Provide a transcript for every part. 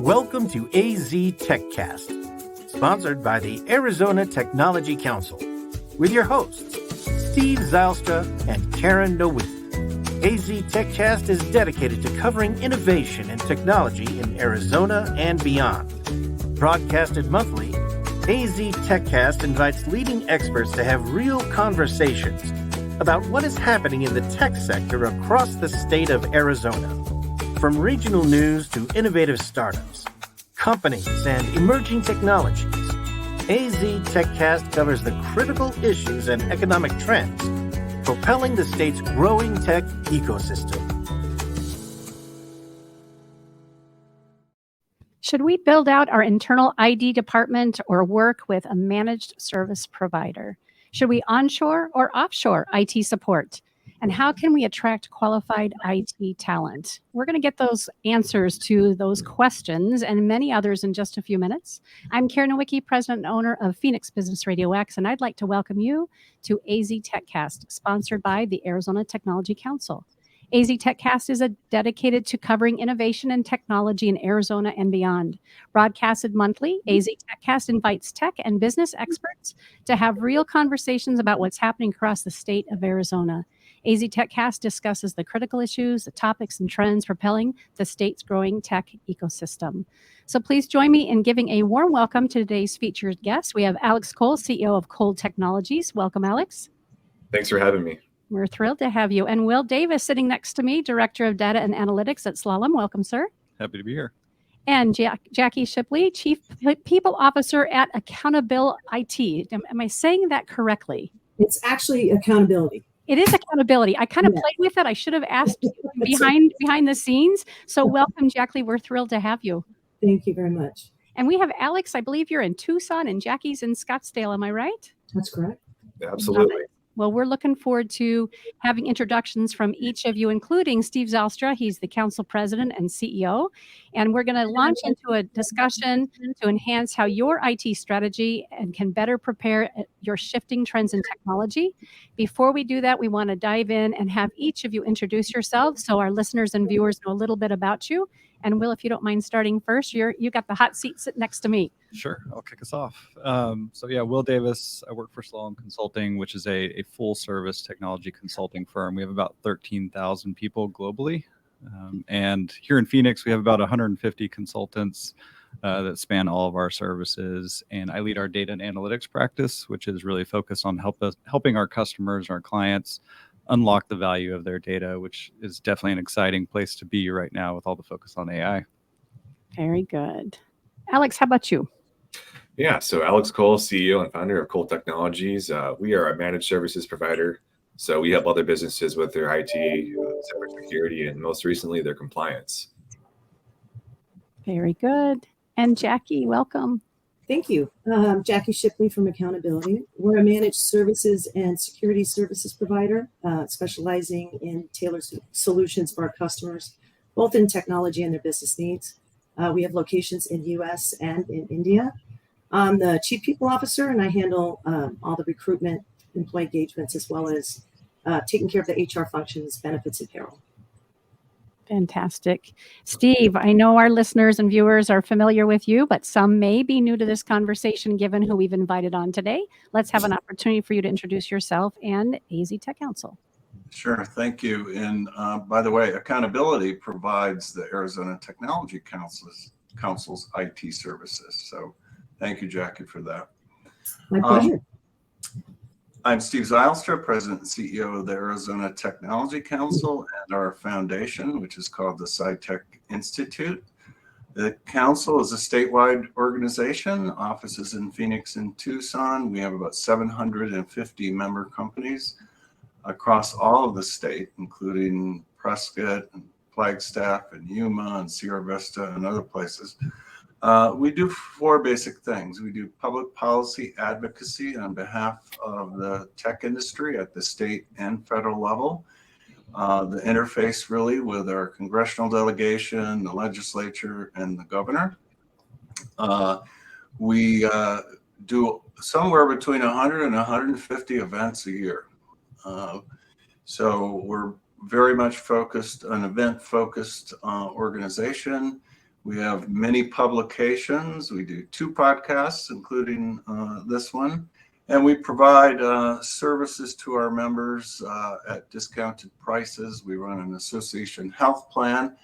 Welcome to AZ TechCast, sponsored by the Arizona Technology Council, with your hosts, Steve Zylstra and Karen Nowicki. AZ TechCast is dedicated to covering innovation and technology in Arizona and beyond. Broadcasted monthly, AZ TechCast invites leading experts to have real conversations about what is happening in the tech sector across the state of Arizona. From regional news to innovative startups, companies, and emerging technologies, AZ TechCast covers the critical issues and economic trends propelling the state's growing tech ecosystem. Should we build out our internal ID department or work with a managed service provider? Should we onshore or offshore IT support? And how can we attract qualified IT talent? We're going to get those answers to those questions and many others in just a few minutes. I'm Karen Nowicki, president and owner of Phoenix Business Radio X, and I'd like to welcome you to AZ TechCast, sponsored by the Arizona Technology Council. AZ TechCast is dedicated to covering innovation and technology in Arizona and beyond. Broadcasted monthly, AZ TechCast invites tech and business experts to have real conversations about what's happening across the state of Arizona. AZ TechCast discusses the critical issues, the topics, and trends propelling the state's growing tech ecosystem. So please join me in giving a warm welcome to today's featured guest. We have Alex Cole, CEO of Cole Technologies. Welcome, Alex. Thanks for having me. We're thrilled to have you. And Will Davis sitting next to me, Director of Data and Analytics at Slalom. Welcome, sir. Happy to be here. And Jackie Shipley, Chief People Officer at Accountability IT. Am I saying that correctly? It's actually accountability. It is accountability. I kind of played with it. I should have asked behind the scenes. So welcome, Jackie. We're thrilled to have you. Thank you very much. And we have Alex. I believe you're in Tucson and Jackie's in Scottsdale. Am I right? That's correct. Yeah, absolutely. Well, we're looking forward to having introductions from each of you, including Steve Zylstra. He's the council president and CEO. And we're going to launch into a discussion to enhance how your IT strategy and can better prepare your shifting trends in technology. Before we do that, we want to dive in and have each of you introduce yourselves so our listeners and viewers know a little bit about you. And Will, if you don't mind starting first, you got the hot seat sitting next to me. Sure, I'll kick us off. Will Davis. I work for Slalom Consulting, which is a full service technology consulting firm. We have about 13,000 people globally. And here in Phoenix, we have about 150 consultants that span all of our services. And I lead our data and analytics practice, which is really focused on helping our customers, our clients, unlock the value of their data, which is definitely an exciting place to be right now with all the focus on AI. Very good. Alex, how about you? Yeah, so Alex Cole, CEO and founder of Cole Technologies. We are a managed services provider. So we help other businesses with their IT, cybersecurity, and most recently, their compliance. Very good. And Jackie, welcome. Thank you. Jackie Shipley from Accountability. We're a managed services and security services provider, specializing in tailored solutions for our customers, both in technology and their business needs. We have locations in U.S. and in India. I'm the Chief People Officer, and I handle all the recruitment, employee engagements, as well as taking care of the HR functions, benefits, and payroll. Fantastic. Steve, I know our listeners and viewers are familiar with you, but some may be new to this conversation given who we've invited on today. Let's have an opportunity for you to introduce yourself and AZ Tech Council. Sure, thank you. And by the way, Accountability provides the Arizona Technology Council's IT services. So thank you, Jackie, for that. My pleasure. I'm Steve Zylstra, President and CEO of the Arizona Technology Council and our foundation, which is called the SciTech Institute. The council is a statewide organization, offices in Phoenix and Tucson. We have about 750 member companies across all of the state, including Prescott and Flagstaff and Yuma and Sierra Vista and other places. We do four basic things. We do public policy advocacy on behalf of the tech industry at the state and federal level. The interface really with our congressional delegation, the legislature, and the governor. We do somewhere between 100 and 150 events a year. So we're very much focused, an event-focused organization. We have many publications. We do 2 podcasts, including this one. And we provide services to our members at discounted prices. We run an association health plan.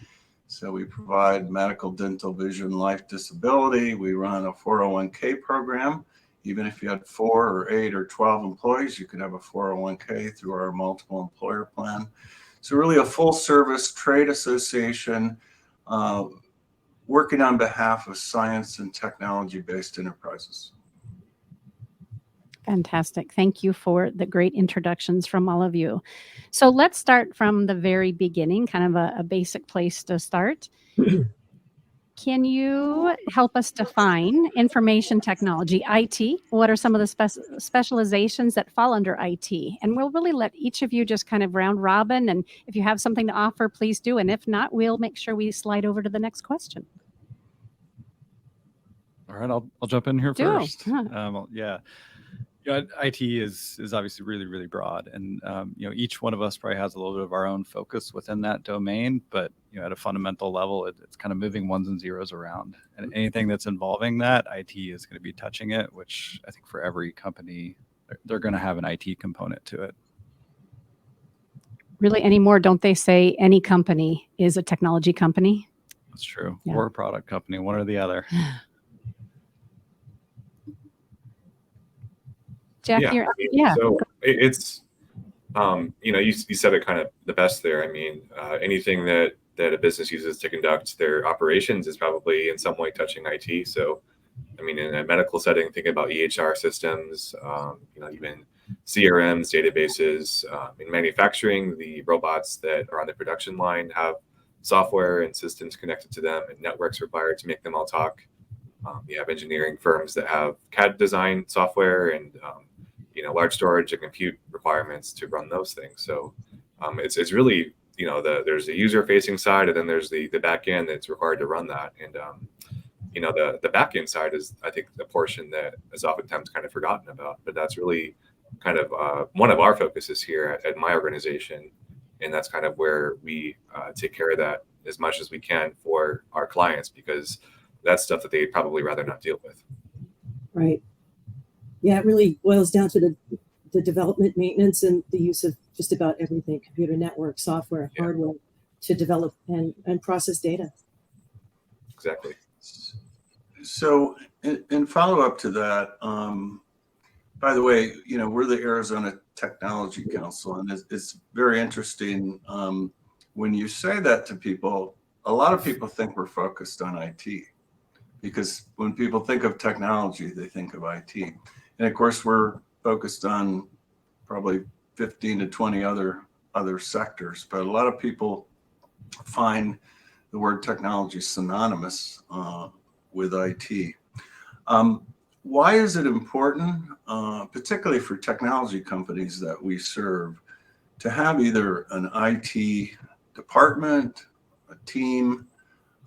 So we provide medical, dental, vision, life, disability. We run a 401k program. Even if you had 4 or 8 or 12 employees, you could have a 401k through our multiple employer plan. So really a full service trade association working on behalf of science and technology based enterprises. Fantastic. Thank you for the great introductions from all of you. So let's start from the very beginning, kind of a basic place to start. Can you help us define information technology, IT? What are some of the specializations that fall under IT? And we'll really let each of you just kind of round robin. And if you have something to offer, please do. And if not, we'll make sure we slide over to the next question. All right, I'll jump in here Do. first. Huh. Yeah. IT is obviously really, really broad, and each one of us probably has a little bit of our own focus within that domain. But at a fundamental level, it's kind of moving ones and zeros around, and anything that's involving that, IT is going to be touching it. Which I think for every company, they're going to have an IT component to it. Really anymore, don't they say any company is a technology company? That's true. Yeah. Or a product company, one or the other. Jack, Yeah. So it's, you said it kind of the best there. I mean, anything that a business uses to conduct their operations is probably in some way touching IT. So, I mean, in a medical setting, think about EHR systems, even CRMs, databases. In manufacturing, the robots that are on the production line have software and systems connected to them and networks required to make them all talk. You have engineering firms that have CAD design software and large storage and compute requirements to run those things. So it's really there's the user facing side, and then there's the back end that's required to run that. And the back end side is, I think, the portion that is oftentimes kind of forgotten about. But that's really kind of one of our focuses here at my organization, and that's kind of where we take care of that as much as we can for our clients, because that's stuff that they'd probably rather not deal with. Right. Yeah, it really boils down to the development, maintenance, and the use of just about everything, computer network, software, hardware, to develop and process data. Exactly. So in follow-up to that, by the way, we're the Arizona Technology Council, and it's very interesting. When you say that to people, a lot of people think we're focused on IT, because when people think of technology, they think of IT. And of course, we're focused on probably 15 to 20 other sectors, but a lot of people find the word technology synonymous with IT. Why is it important, particularly for technology companies that we serve, to have either an IT department, a team,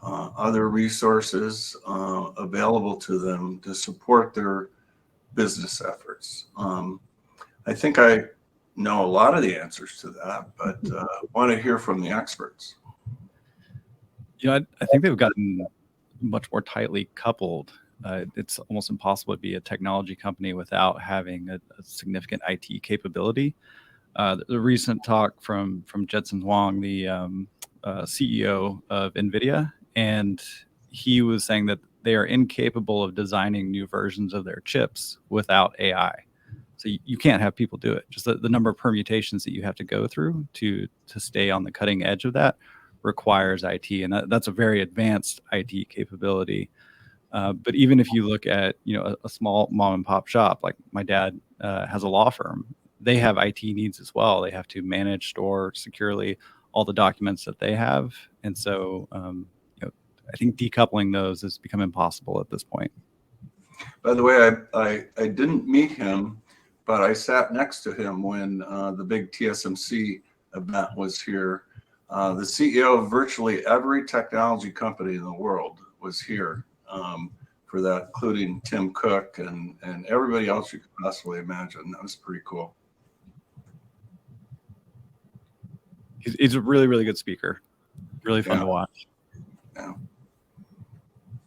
other resources available to them to support their business efforts? I think I know a lot of the answers to that, but want to hear from the experts. I think they've gotten much more tightly coupled. It's almost impossible to be a technology company without having a significant IT capability. The recent talk from Jensen Huang, the CEO of NVIDIA, and he was saying that they are incapable of designing new versions of their chips without AI. So you can't have people do it. Just the number of permutations that you have to go through to stay on the cutting edge of that requires IT, and that's a very advanced IT capability. But even if you look at a small mom and pop shop, like my dad has a law firm, they have IT needs as well. They have to manage, store securely all the documents that they have, and so I think decoupling those has become impossible at this point. By the way, I didn't meet him, but I sat next to him when the big TSMC event was here. The CEO of virtually every technology company in the world was here for that, including Tim Cook and everybody else you could possibly imagine. That was pretty cool. He's a really, really good speaker. Really fun to watch. Yeah.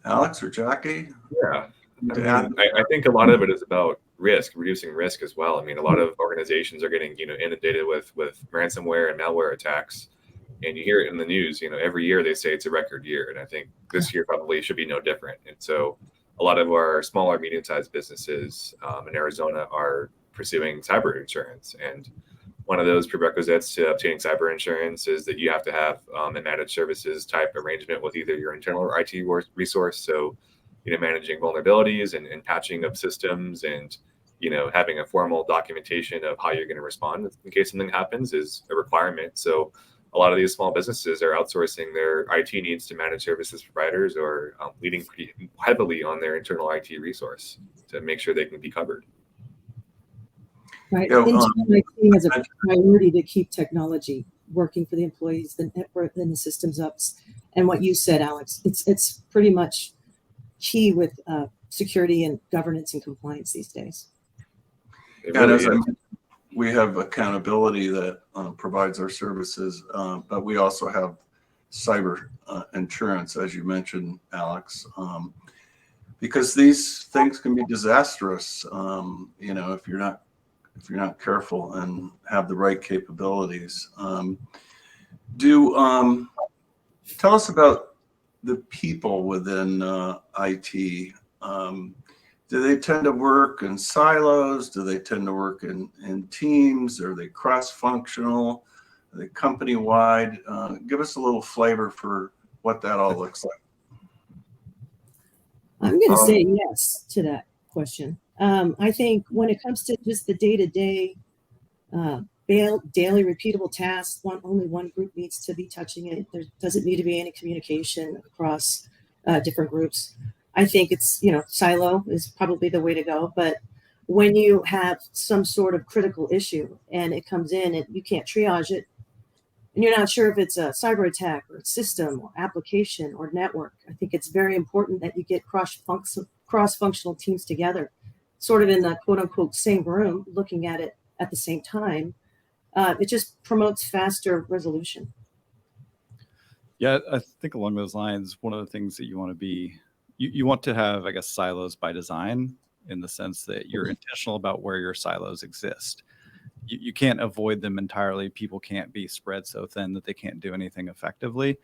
Alex or Jackie? Yeah. I think a lot of it is about risk, reducing risk as well. I mean, a lot of organizations are getting, inundated with ransomware and malware attacks, and you hear it in the news. Every year they say it's a record year, and I think this year probably should be no different. And so, a lot of our smaller, medium-sized businesses in Arizona are pursuing cyber insurance, and one of those prerequisites to obtaining cyber insurance is that you have to have a managed services type arrangement with either your internal or IT resource. So, managing vulnerabilities and patching of systems and, having a formal documentation of how you're going to respond in case something happens is a requirement. So a lot of these small businesses are outsourcing their IT needs to managed services providers or leaning pretty heavily on their internal IT resource to make sure they can be covered. Right. Yeah, Internal IT has a priority to keep technology working for the employees, the network, and the systems up. And what you said, Alex, it's pretty much key with security and governance and compliance these days. It And really as I is. mentioned, we have accountability that provides our services, but we also have cyber insurance, as you mentioned, Alex, because these things can be disastrous. If you're not careful and have the right capabilities. Tell us about the people within IT. Do they tend to work in silos? Do they tend to work in teams? Are they cross-functional? Are they company-wide? Give us a little flavor for what that all looks like. I'm going to say yes to that question. I think when it comes to just the day-to-day, daily repeatable tasks, only one group needs to be touching it. There doesn't need to be any communication across different groups. I think it's, silo is probably the way to go. But when you have some sort of critical issue and it comes in and you can't triage it, and you're not sure if it's a cyber attack or system or application or network, I think it's very important that you get cross-functional teams together, sort of in the quote unquote same room, looking at it at the same time. It just promotes faster resolution. Yeah, I think along those lines, one of the things that you want to be, you want to have, I guess, silos by design, in the sense that you're intentional about where your silos exist. You can't avoid them entirely. People can't be spread so thin that they can't do anything effectively,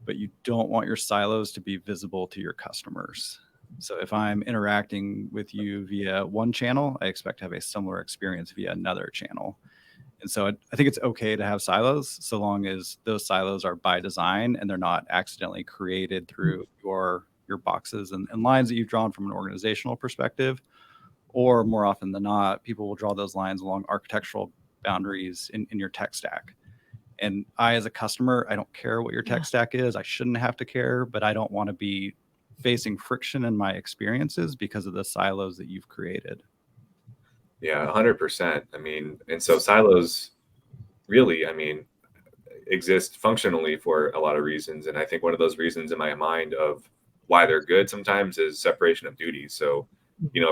but you don't want your silos to be visible to your customers. So if I'm interacting with you via one channel, I expect to have a similar experience via another channel. And so I think it's okay to have silos, so long as those silos are by design and they're not accidentally created through your boxes and lines that you've drawn from an organizational perspective. Or more often than not, people will draw those lines along architectural boundaries in your tech stack. And I, as a customer, I don't care what your tech stack is. I shouldn't have to care, but I don't want to be facing friction in my experiences because of the silos that you've created. Yeah, 100%. And so silos really, exist functionally for a lot of reasons. And I think one of those reasons in my mind of why they're good sometimes is separation of duties. So,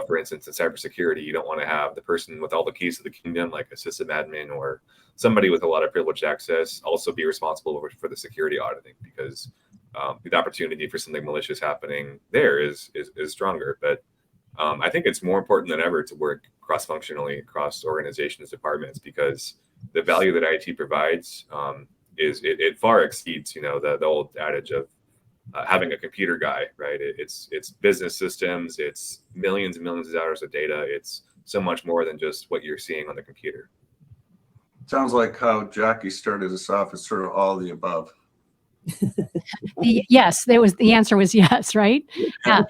for instance, in cybersecurity, you don't want to have the person with all the keys to the kingdom, like a system admin or somebody with a lot of privileged access, also be responsible for the security auditing, because the opportunity for something malicious happening there is stronger. But I think it's more important than ever to work cross-functionally across organizations, departments, because the value that IT provides it far exceeds, the old adage of having a computer guy, right? It's business systems, it's millions and millions of hours of data. It's so much more than just what you're seeing on the computer. Sounds like how Jackie started us off is sort of all the above. Yes, the answer was yes, right? Yeah.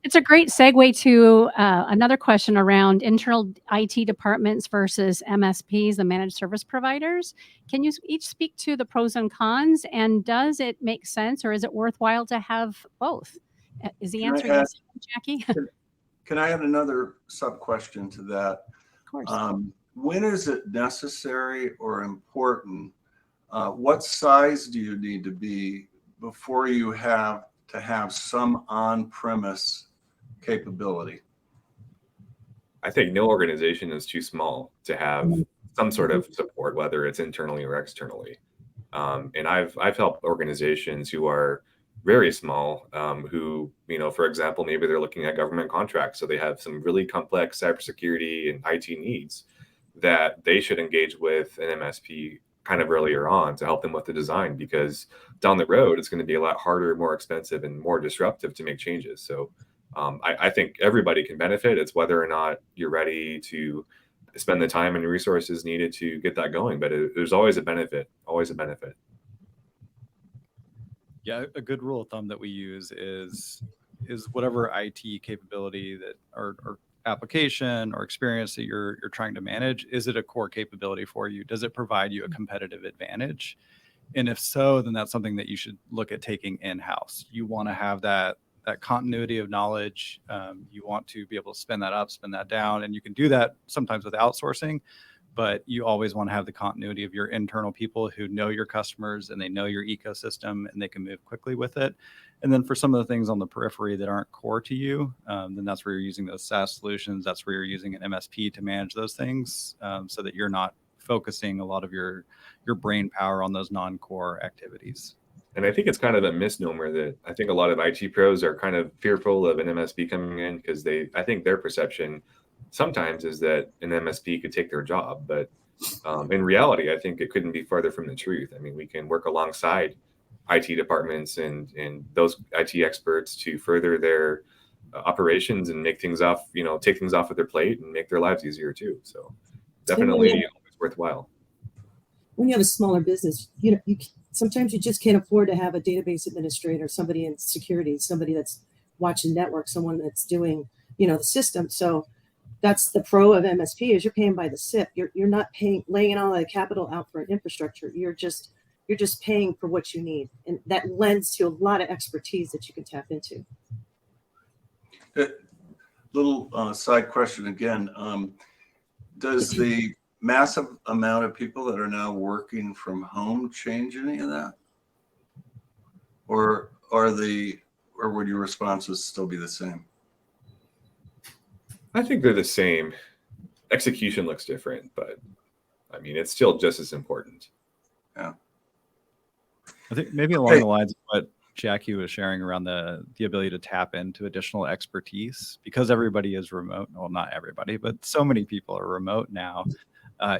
It's a great segue to another question around internal IT departments versus MSPs, the managed service providers. Can you each speak to the pros and cons, and does it make sense, or is it worthwhile to have both? Is the answer yes, Jackie? Can I add another sub question to that? Of course. When is it necessary or important? What size do you need to be before you have to have some on-premise capability? I think no organization is too small to have some sort of support, whether it's internally or externally. And I've helped organizations who are very small, who, for example, maybe they're looking at government contracts, so they have some really complex cybersecurity and IT needs that they should engage with an MSP kind of earlier on to help them with the design, because down the road it's going to be a lot harder, more expensive, and more disruptive to make changes. So I think everybody can benefit. It's whether or not you're ready to spend the time and resources needed to get that going. But there's always a benefit, always a benefit. Yeah, a good rule of thumb that we use is whatever IT capability that or application or experience that you're trying to manage, is it a core capability for you? Does it provide you a competitive advantage? And if so, then that's something that you should look at taking in-house. You want to have that continuity of knowledge. You want to be able to spin that up, spin that down, and you can do that sometimes with outsourcing, but you always want to have the continuity of your internal people who know your customers and they know your ecosystem and they can move quickly with it. And then for some of the things on the periphery that aren't core to you, then that's where you're using those SaaS solutions. That's where you're using an MSP to manage those things, so that you're not focusing a lot of your brain power on those non-core activities. And I think it's kind of a misnomer that I think a lot of IT pros are kind of fearful of an MSP coming in, because I think their perception sometimes is that an MSP could take their job. But in reality, I think it couldn't be farther from the truth. I mean, we can work alongside IT departments and those IT experts to further their operations and make things off, take things off of their plate and make their lives easier too. So definitely always worthwhile. When you have a smaller business, sometimes you just can't afford to have a database administrator, somebody in security, somebody that's watching network, someone that's doing, the system. So that's the pro of MSP, is you're paying by the SIP. You're not laying all the capital out for an infrastructure. You're just paying for what you need. And that lends to a lot of expertise that you can tap into. Little side question again. Does the massive amount of people that are now working from home change any of that? Or would your responses still be the same? I think they're the same. Execution looks different, but I mean, it's still just as important. Yeah. I think maybe along the lines of what Jackie was sharing around the ability to tap into additional expertise, because everybody is remote. Well, not everybody, but so many people are remote now.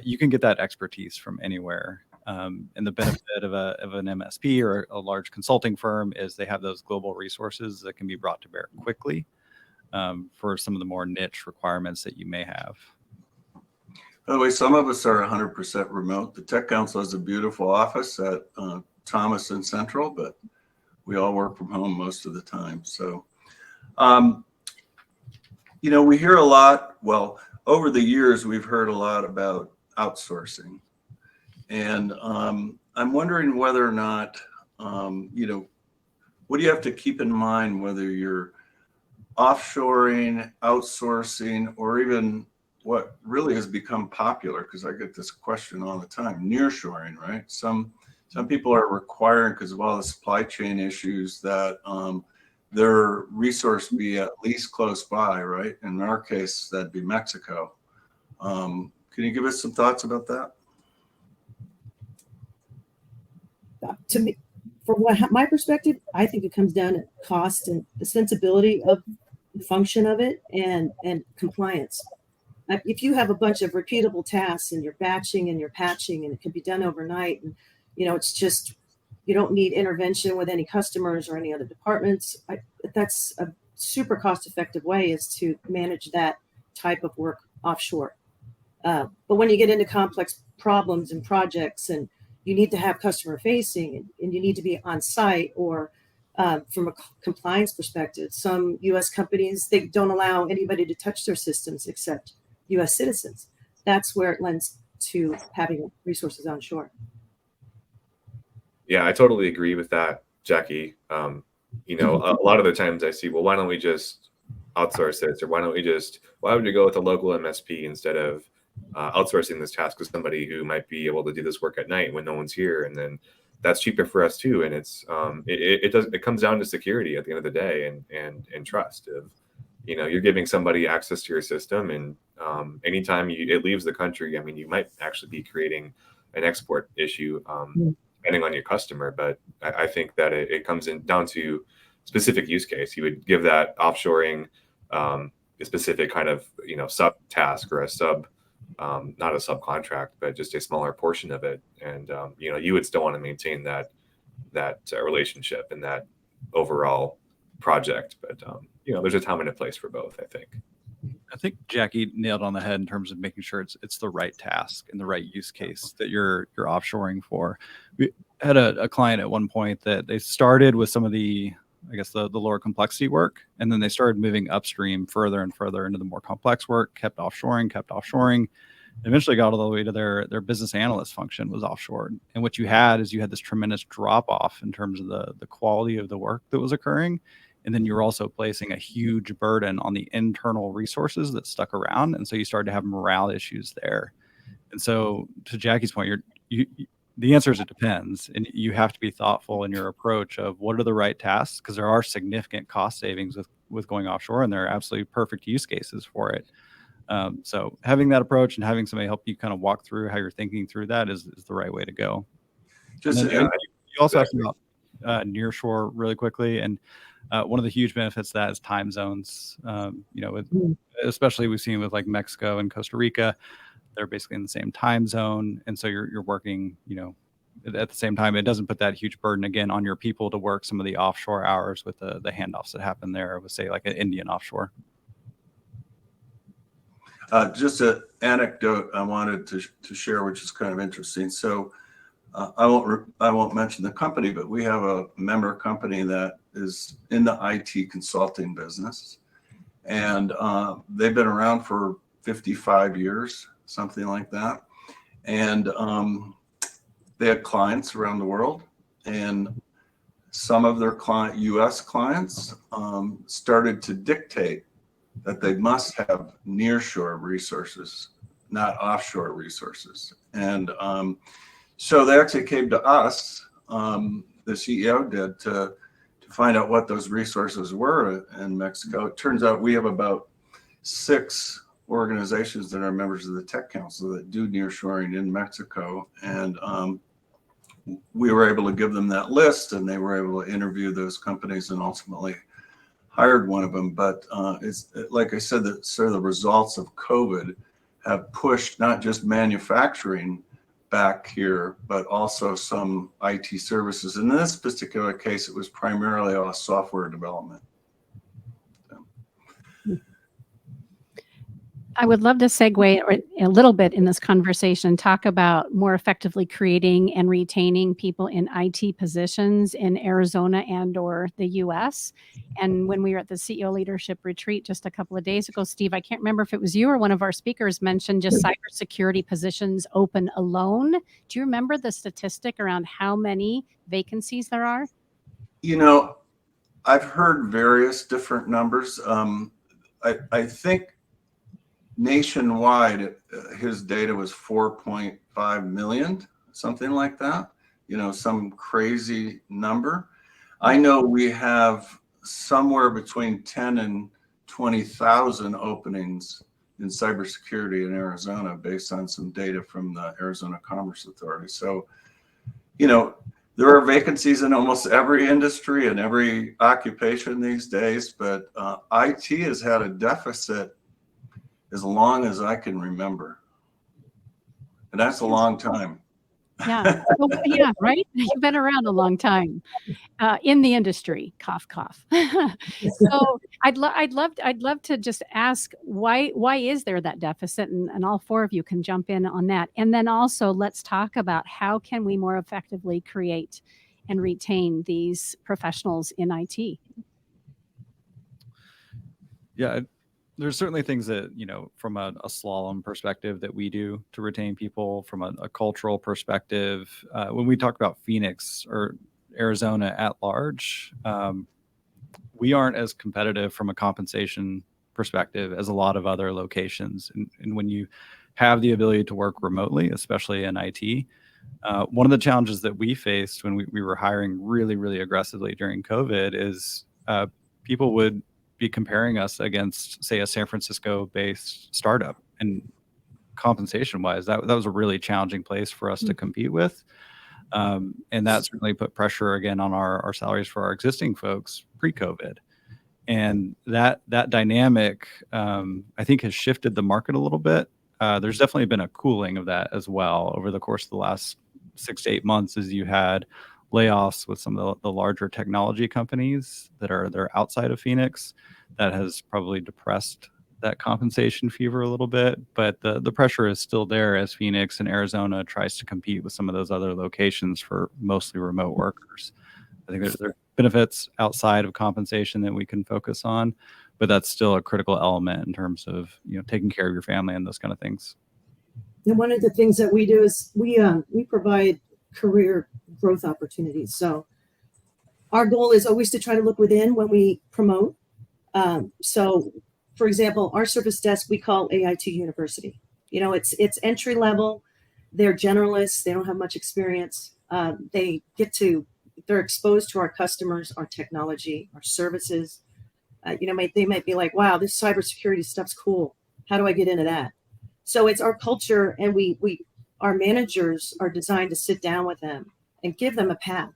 You can get that expertise from anywhere. And the benefit of an MSP or a large consulting firm is they have those global resources that can be brought to bear quickly for some of the more niche requirements that you may have. By the way, some of us are 100% remote. The Tech Council has a beautiful office at Thomas and Central, but we all work from home most of the time. So, we hear a lot. Well, over the years, we've heard a lot about outsourcing. And I'm wondering whether or not, what do you have to keep in mind, whether you're offshoring, outsourcing, or even what really has become popular, because I get this question all the time, nearshoring, right? Some people are requiring, because of all the supply chain issues, that their resource be at least close by, right? In our case, that'd be Mexico. Can you give us some thoughts about that? To me, from my perspective, I think it comes down to cost and the sensibility of the function of it and compliance. If you have a bunch of repeatable tasks and you're batching and you're patching and it can be done overnight, and it's just, you don't need intervention with any customers or any other departments, that's a super cost-effective way, is to manage that type of work offshore. But when you get into complex problems and projects, and you need to have customer facing, and you need to be on site, or from a compliance perspective, some U.S. companies, they don't allow anybody to touch their systems except U.S. citizens. That's where it lends to having resources onshore. Yeah, I totally agree with that, Jackie. A lot of the times I see, well, why don't we just outsource this? Or why would you go with a local MSP instead of outsourcing this task to somebody who might be able to do this work at night when no one's here? And then that's cheaper for us too. And it's it comes down to security at the end of the day, and trust of, you're giving somebody access to your system, and anytime it leaves the country, I mean, you might actually be creating an export issue depending on your customer. But I think that it comes in down to specific use case. You would give that offshoring a specific kind of sub task or a sub not a subcontract, but just a smaller portion of it. And you would still want to maintain that relationship and that overall project. But there's a time and a place for both, I think. I think Jackie nailed on the head in terms of making sure it's the right task and the right use case that you're offshoring for. We had a client at one point that they started with some of the lower complexity work, and then they started moving upstream further and further into the more complex work, kept offshoring, eventually got all the way to their business analyst function was offshored. And what you had this tremendous drop off in terms of the quality of the work that was occurring. And then you're also placing a huge burden on the internal resources that stuck around. And so you started to have morale issues there. And so to Jackie's point, the answer is it depends. And you have to be thoughtful in your approach of what are the right tasks, because there are significant cost savings with going offshore, and there are absolutely perfect use cases for it. So having that approach and having somebody help you kind of walk through how you're thinking through that is the right way to go. You also asked about nearshore really quickly. And one of the huge benefits of that is time zones. Especially we've seen with like Mexico and Costa Rica, they're basically in the same time zone. And so you're working, at the same time. It doesn't put that huge burden again on your people to work some of the offshore hours with the handoffs that happen there with, say, like an Indian offshore. Just an anecdote I wanted to share, which is kind of interesting. So I won't mention the company, but we have a member company that is in the IT consulting business, and they've been around for 55 years, something like that. And they had clients around the world, and some of their U.S. clients started to dictate that they must have nearshore resources, not offshore resources. And so they actually came to us, the CEO did, to find out what those resources were in Mexico. It turns out we have about 6 organizations that are members of the Tech Council that do nearshoring in Mexico. And we were able to give them that list, and they were able to interview those companies and ultimately hired one of them. But it's like I said, that sort of the results of COVID have pushed not just manufacturing back here, but also some IT services. In this particular case, it was primarily all software development. I would love to segue a little bit in this conversation, talk about more effectively creating and retaining people in IT positions in Arizona and or the US. And when we were at the CEO Leadership Retreat just a couple of days ago, Steve, I can't remember if it was you or one of our speakers mentioned just cybersecurity positions open alone. Do you remember the statistic around how many vacancies there are? I've heard various different numbers. I think nationwide, his data was 4.5 million, something like that, some crazy number. I know we have somewhere between 10 and 20,000 openings in cybersecurity in Arizona based on some data from the Arizona Commerce Authority. So, there are vacancies in almost every industry and every occupation these days, but IT has had a deficit as long as I can remember. And that's a long time. Yeah. Well, yeah, right? You've been around a long time in the industry. Cough, cough. So I'd love to just ask why is there that deficit? And all 4 of you can jump in on that. And then also let's talk about how can we more effectively create and retain these professionals in IT? Yeah. There's certainly things that, from a slalom perspective that we do to retain people, from a cultural perspective. When we talk about Phoenix or Arizona at large, we aren't as competitive from a compensation perspective as a lot of other locations. And when you have the ability to work remotely, especially in IT, one of the challenges that we faced when we were hiring really, really aggressively during COVID is people would be comparing us against, say, a San Francisco-based startup, and compensation-wise, that was a really challenging place for us to compete with. And that certainly put pressure again on our salaries for our existing folks pre-COVID. And that dynamic, I think, has shifted the market a little bit. There's definitely been a cooling of that as well over the course of the last 6 to 8 months, as you had layoffs with some of the larger technology companies they're outside of Phoenix. That has probably depressed that compensation fever a little bit, but the pressure is still there as Phoenix and Arizona tries to compete with some of those other locations for mostly remote workers. I think there are benefits outside of compensation that we can focus on, but that's still a critical element in terms of taking care of your family and those kind of things. And one of the things that we do is we provide career growth opportunities. So our goal is always to try to look within when we promote. So, for example, our service desk we call AIT University. It's entry level. They're generalists. They don't have much experience. They're exposed to our customers, our technology, our services. They might be like, wow, this cybersecurity stuff's cool. How do I get into that? So it's our culture, and our managers are designed to sit down with them and give them a path,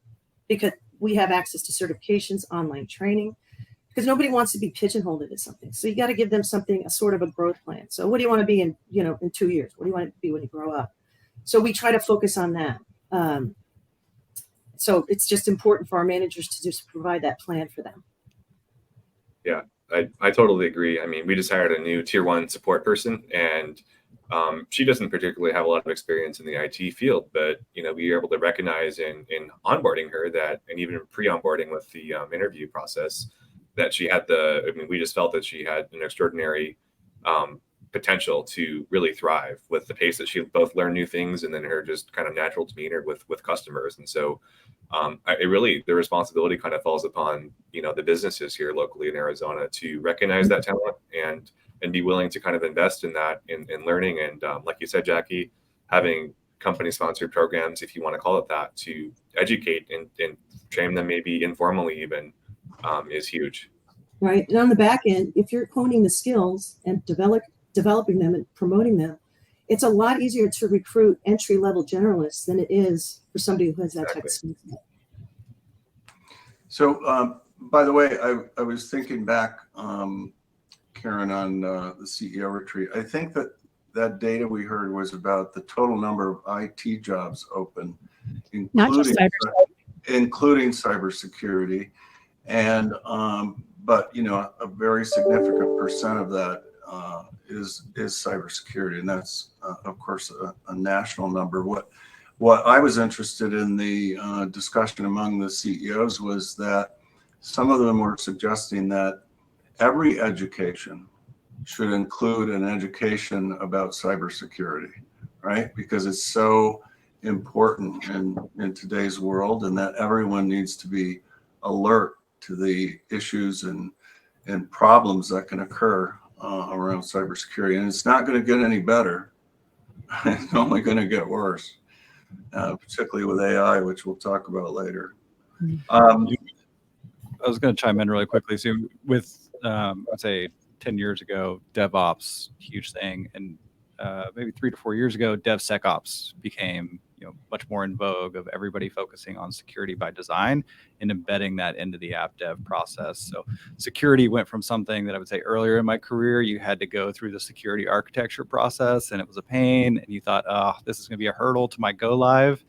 because we have access to certifications, online training, because nobody wants to be pigeonholed into something. So you got to give them something, a sort of a growth plan. So what do you want to be in 2 years? What do you want to be when you grow up? So we try to focus on that. So it's just important for our managers to just provide that plan for them. Yeah, I totally agree. I mean, we just hired a new tier 1 support person, and she doesn't particularly have a lot of experience in the IT field, but we were able to recognize in onboarding her that, and even pre-onboarding with the interview process, that she had we just felt that she had an extraordinary potential to really thrive with the pace that she both learned new things and then her just kind of natural demeanor with customers. And so the responsibility kind of falls upon, the businesses here locally in Arizona to recognize that talent and be willing to kind of invest in that, in learning. And like you said, Jackie, having company sponsored programs, if you want to call it that, to educate and train them maybe informally even, is huge. Right. And on the back end, if you're honing the skills and developing them and promoting them, it's a lot easier to recruit entry-level generalists than it is for somebody who has that type of skill set. So, by the way, I was thinking back, Karen, on the CEO retreat. I think that data we heard was about the total number of IT jobs open, including cybersecurity. And but a very significant percent of that is cybersecurity, and that's of course a national number. What I was interested in the discussion among the CEOs was that some of them were suggesting that every education should include an education about cybersecurity, right? Because it's so important in today's world, and that everyone needs to be alert to the issues and problems that can occur around cybersecurity. And it's not going to get any better. It's only going to get worse, particularly with AI, which we'll talk about later. I was going to chime in really quickly. So with, I'd say 10 years ago, DevOps, huge thing. And maybe 3 to 4 years ago, DevSecOps became much more in vogue, of everybody focusing on security by design and embedding that into the app dev process. So security went from something that I would say earlier in my career, you had to go through the security architecture process and it was a pain, and you thought, oh, this is going to be a hurdle to my go live.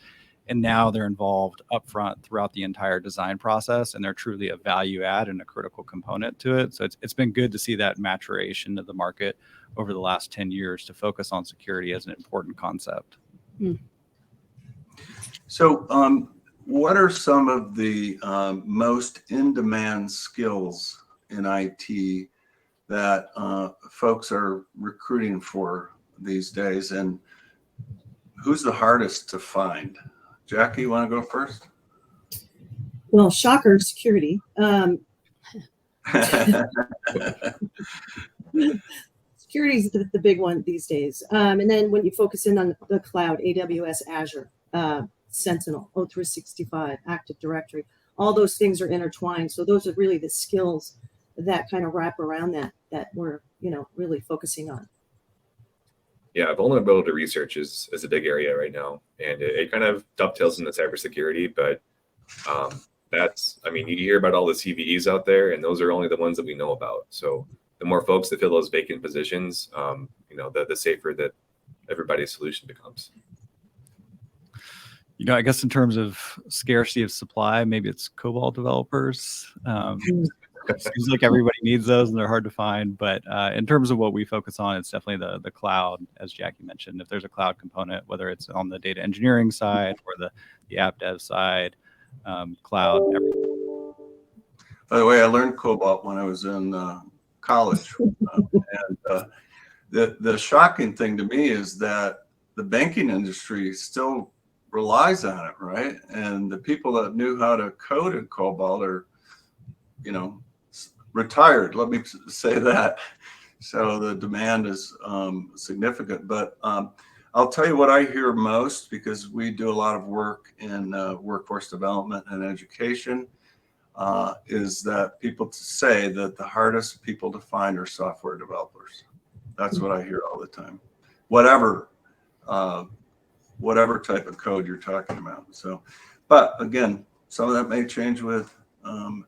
And now they're involved upfront throughout the entire design process, and they're truly a value add and a critical component to it. So it's been good to see that maturation of the market over the last 10 years to focus on security as an important concept. So what are some of the most in-demand skills in IT that folks are recruiting for these days, and who's the hardest to find? Jackie, you want to go first? Well, shocker, security. Security is the big one these days. And then when you focus in on the cloud, AWS, Azure, Sentinel, O365, Active Directory, all those things are intertwined. So those are really the skills that kind of wrap around that we're really focusing on. Yeah, vulnerability research is a big area right now, and it kind of dovetails into cybersecurity. But I mean, you hear about all the CVEs out there, and those are only the ones that we know about. So the more folks that fill those vacant positions, the safer that everybody's solution becomes. I guess in terms of scarcity of supply, maybe it's COBOL developers. Seems like everybody needs those and they're hard to find. But in terms of what we focus on, it's definitely the cloud, as Jackie mentioned. If there's a cloud component, whether it's on the data engineering side or the app dev side, cloud, everything. By the way, I learned COBOL when I was in college. And the shocking thing to me is that the banking industry still relies on it, right? And the people that knew how to code in COBOL are, retired. Let me say that. So the demand is significant. But I'll tell you what I hear most, because we do a lot of work in workforce development and education, is that people say that the hardest people to find are software developers. That's what I hear all the time. Whatever type of code you're talking about. So, but again, some of that may change with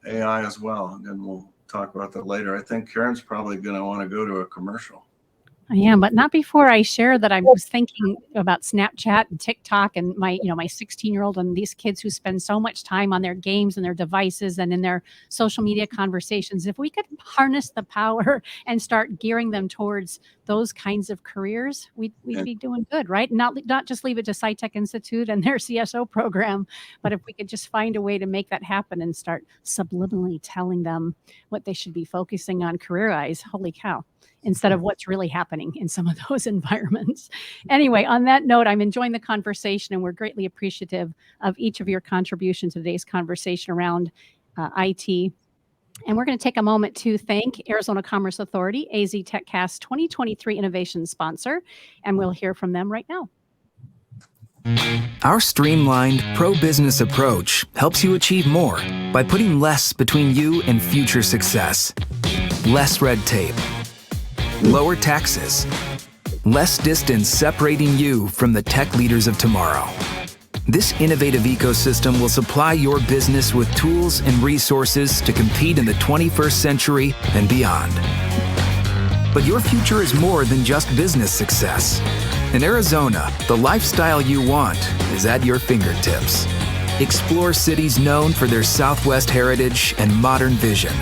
AI as well. And we'll talk about that later. I think Karen's probably going to want to go to a commercial. I am, but not before I share that I was thinking about Snapchat and TikTok and my 16-year-old and these kids who spend so much time on their games and their devices and in their social media conversations. If we could harness the power and start gearing them towards those kinds of careers, we'd be doing good, right? Not just leave it to SciTech Institute and their CSO program, but if we could just find a way to make that happen and start subliminally telling them what they should be focusing on career-wise, holy cow, instead of what's really happening in some of those environments. Anyway, on that note, I'm enjoying the conversation, and we're greatly appreciative of each of your contributions to today's conversation around IT. And we're going to take a moment to thank Arizona Commerce Authority, AZ TechCast 2023 Innovation Sponsor, and we'll hear from them right now. Our streamlined pro-business approach helps you achieve more by putting less between you and future success. Less red tape, lower taxes, less distance separating you from the tech leaders of tomorrow. This innovative ecosystem will supply your business with tools and resources to compete in the 21st century and beyond. But your future is more than just business success. In Arizona, the lifestyle you want is at your fingertips. Explore cities known for their Southwest heritage and modern vision.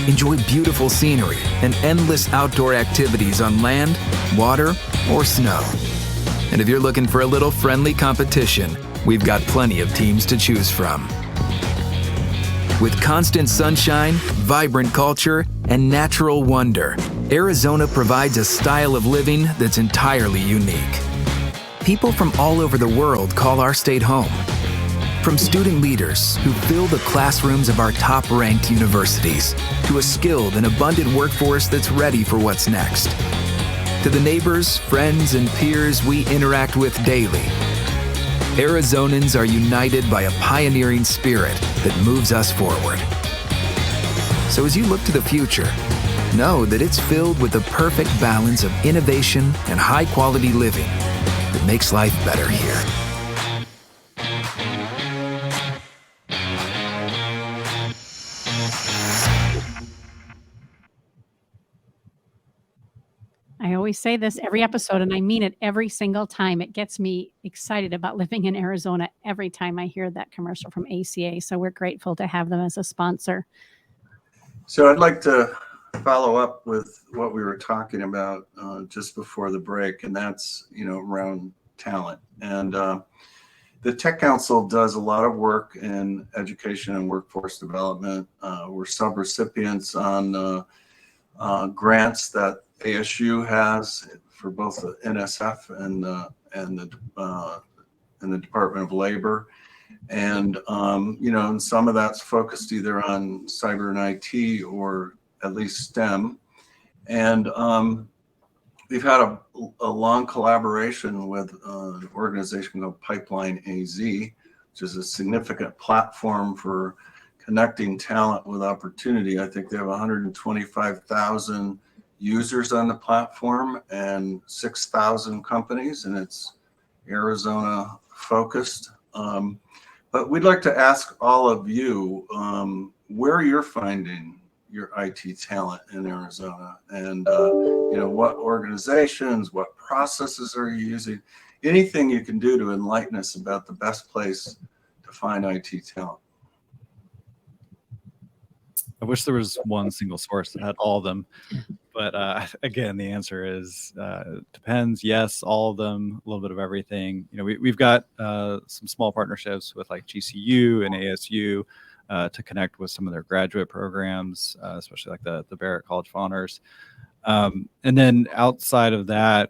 Enjoy beautiful scenery and endless outdoor activities on land, water, or snow. And if you're looking for a little friendly competition, we've got plenty of teams to choose from. With constant sunshine, vibrant culture, and natural wonder, Arizona provides a style of living that's entirely unique. People from all over the world call our state home. From student leaders who fill the classrooms of our top-ranked universities, to a skilled and abundant workforce that's ready for what's next. To the neighbors, friends, and peers we interact with daily, Arizonans are united by a pioneering spirit that moves us forward. So as you look to the future, know that it's filled with the perfect balance of innovation and high-quality living that makes life better here. I always say this every episode, and I mean it every single time. It gets me excited about living in Arizona every time I hear that commercial from ACA. So we're grateful to have them as a sponsor. So I'd like to follow up with what we were talking about just before the break, and that's, around talent. And the Tech Council does a lot of work in education and workforce development. We're sub-recipients on grants that ASU has for both the NSF and the Department of Labor, and and some of that's focused either on cyber and IT or at least STEM, and we've had a long collaboration with an organization called Pipeline AZ, which is a significant platform for connecting talent with opportunity. I think they have 125,000 users on the platform and 6,000 companies, and it's Arizona focused. But we'd like to ask all of you where you're finding your IT talent in Arizona, and what organizations, what processes are you using? Anything you can do to enlighten us about the best place to find IT talent. I wish there was one single source that had all of them, but again, the answer is depends. Yes, all of them, a little bit of everything. We've got some small partnerships with like GCU and ASU to connect with some of their graduate programs, especially like the Barrett College of Honors. And then outside of that,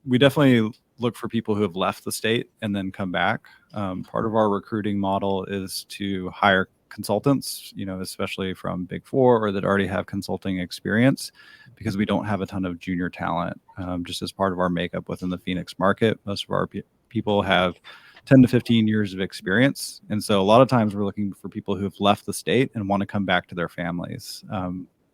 we definitely look for people who have left the state and then come back. Part of our recruiting model is to hire consultants, especially from Big Four or that already have consulting experience, because we don't have a ton of junior talent. Just as part of our makeup within the Phoenix market, most of our people have 10 to 15 years of experience. And so a lot of times we're looking for people who have left the state and want to come back to their families.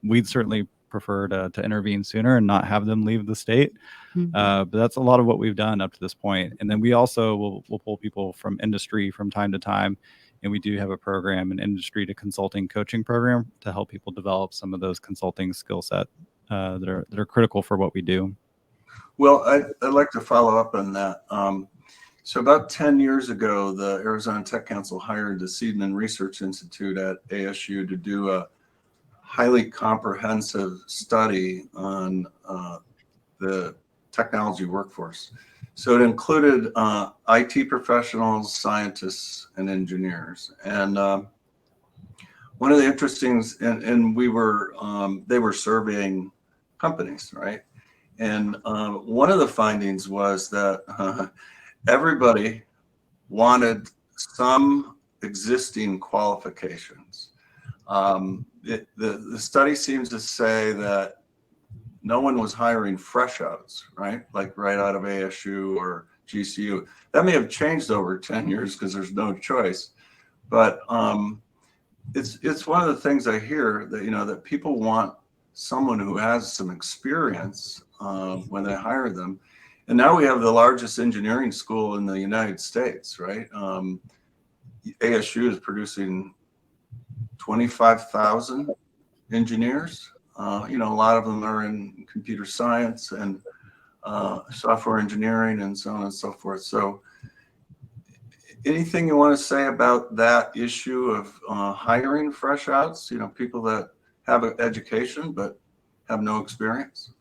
We'd certainly prefer to intervene sooner and not have them leave the state. But that's a lot of what we've done up to this point. And then we also will pull people from industry from time to time. And we do have a program, an industry to consulting coaching program, to help people develop some of those consulting skill set that are critical for what we do. Well, I'd like to follow up on that. So about 10 years ago, the Arizona Tech Council hired the Seidman Research Institute at ASU to do a highly comprehensive study on the technology workforce. So it included IT professionals, scientists, and engineers. And one of the interesting, and they were surveying companies, right? And one of the findings was that everybody wanted some existing qualifications. The study seems to say that no one was hiring fresh outs, right? Like right out of ASU or GCU. That may have changed over 10 years because there's no choice. But it's one of the things I hear that, that people want someone who has some experience when they hire them. And now we have the largest engineering school in the United States, right? ASU is producing 25,000 engineers. A lot of them are in computer science and software engineering and so on and so forth. So anything you want to say about that issue of hiring fresh outs, people that have an education but have no experience?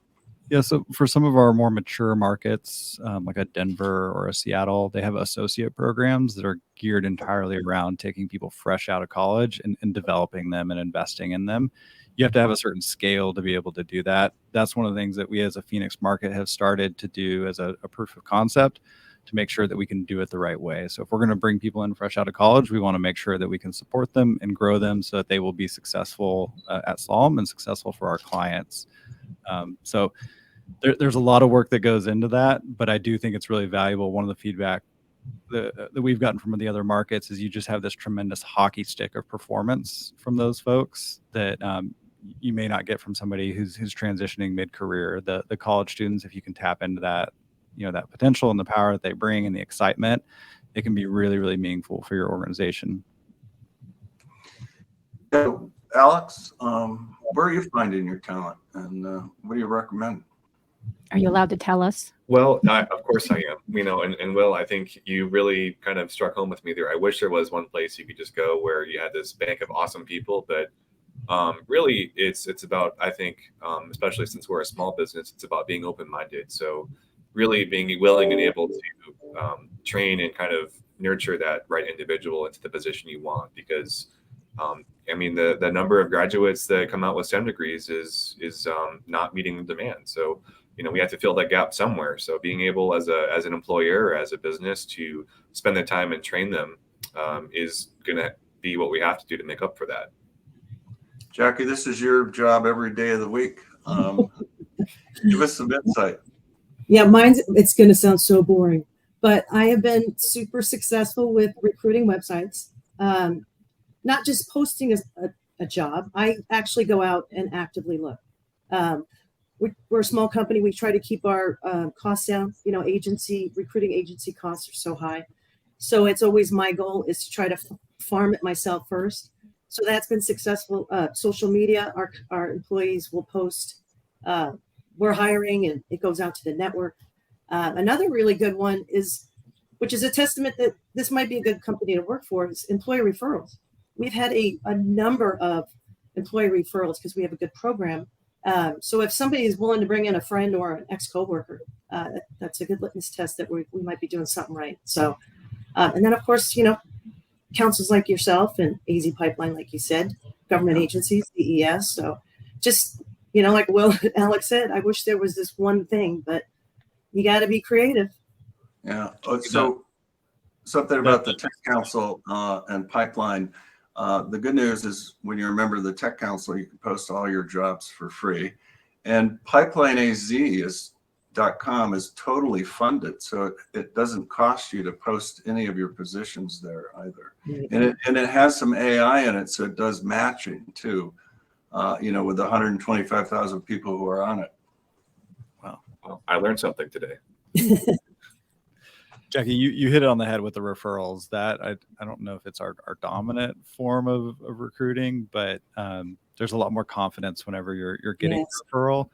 Yeah, so for some of our more mature markets, like a Denver or a Seattle, they have associate programs that are geared entirely around taking people fresh out of college and developing them and investing in them. You have to have a certain scale to be able to do that. That's one of the things that we as a Phoenix market have started to do as a proof of concept to make sure that we can do it the right way. So if we're going to bring people in fresh out of college, we want to make sure that we can support them and grow them so that they will be successful at SLM and successful for our clients. So there's a lot of work that goes into that, but I do think it's really valuable. One of the feedback that we've gotten from the other markets is you just have this tremendous hockey stick of performance from those folks that you may not get from somebody who's transitioning mid-career. The college students, if you can tap into that, that potential and the power that they bring and the excitement, it can be really, really meaningful for your organization. So, Alex, where are you finding your talent, and what do you recommend? Are you allowed to tell us? Well, of course I am. And Will, I think you really kind of struck home with me there. I wish there was one place you could just go where you had this bank of awesome people, but really it's about, I think, especially since we're a small business, it's about being open-minded. So really being willing and able to train and kind of nurture that right individual into the position you want, because the number of graduates that come out with STEM degrees is not meeting the demand. So we have to fill that gap somewhere. So being able as an employer or as a business to spend the time and train them is going to be what we have to do to make up for that. Jackie, this is your job every day of the week. Give us some insight. Yeah, it's going to sound so boring, but I have been super successful with recruiting websites, not just posting a job. I actually go out and actively look. we're a small company. We try to keep our costs down. You know, recruiting agency costs are so high. So it's always my goal is to try to farm it myself first. So that's been successful. Social media, our employees will post, we're hiring, and it goes out to the network. Another really good one is, which is a testament that this might be a good company to work for, is employee referrals. We've had a number of employee referrals because we have a good program. So if somebody is willing to bring in a friend or an ex-coworker, that's a good litmus test that we might be doing something right. So, and then of course, you know, councils like yourself and AZ Pipeline, like you said, government agencies, DES. So just, you know, like Alex said, I wish there was this one thing, but you got to be creative. Yeah. So something about the Tech Council and Pipeline. The good news is when you're a member of the Tech Council, you can post all your jobs for free. And PipelineAZ.com is totally funded, so it doesn't cost you to post any of your positions there either. And it has some AI in it, so it does matching too, you know, with the 125,000 people who are on it. Wow. Well, I learned something today. Jackie, you hit it on the head with the referrals. That I don't know if it's our dominant form of recruiting, but there's a lot more confidence whenever you're getting a referral.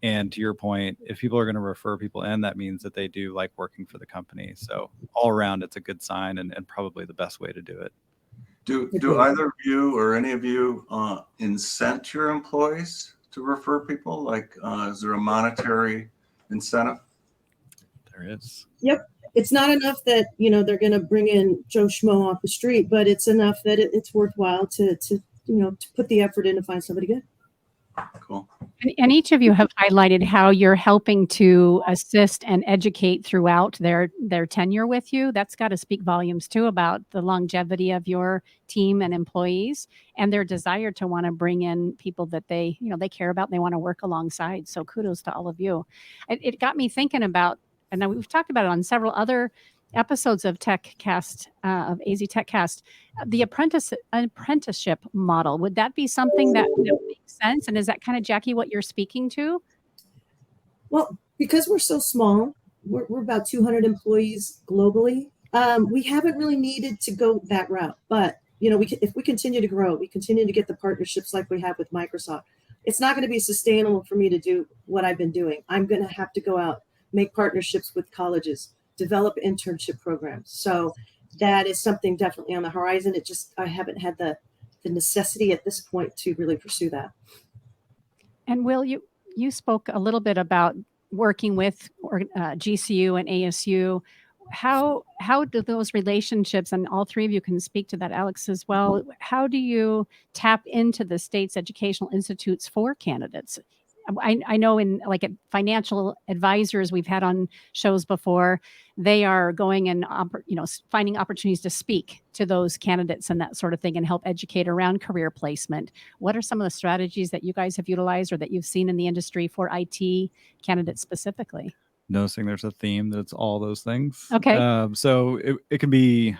And to your point, if people are going to refer people in, that means that they do like working for the company. So all around, it's a good sign and probably the best way to do it. Do either of you or any of you incent your employees to refer people? Like, is there a monetary incentive? There is. Yep. It's not enough that, you know, they're going to bring in Joe Schmo off the street, but it's enough that it's worthwhile to put the effort in to find somebody good. Cool. And each of you have highlighted how you're helping to assist and educate throughout their tenure with you. That's got to speak volumes too about the longevity of your team and employees and their desire to want to bring in people that they care about and they want to work alongside. So kudos to all of you. It got me thinking about, and we've talked about it on several other episodes of TechCast, of AZ TechCast, the apprenticeship model. Would that be something that makes sense? And is that kind of, Jackie, what you're speaking to? Well, because we're so small, we're about 200 employees globally. We haven't really needed to go that route. But, you know, if we continue to grow, we continue to get the partnerships like we have with Microsoft, it's not going to be sustainable for me to do what I've been doing. I'm going to have to go out, make partnerships with colleges, develop internship programs. So that is something definitely on the horizon. I haven't had the necessity at this point to really pursue that. And Will, you spoke a little bit about working with GCU and ASU. How do those relationships, and all three of you can speak to that, Alex, as well, how do you tap into the state's educational institutes for candidates? I know in like at financial advisors we've had on shows before, they are going and finding opportunities to speak to those candidates and that sort of thing and help educate around career placement. What are some of the strategies that you guys have utilized or that you've seen in the industry for IT candidates specifically? Noticing there's a theme that's all those things. Okay. So it can be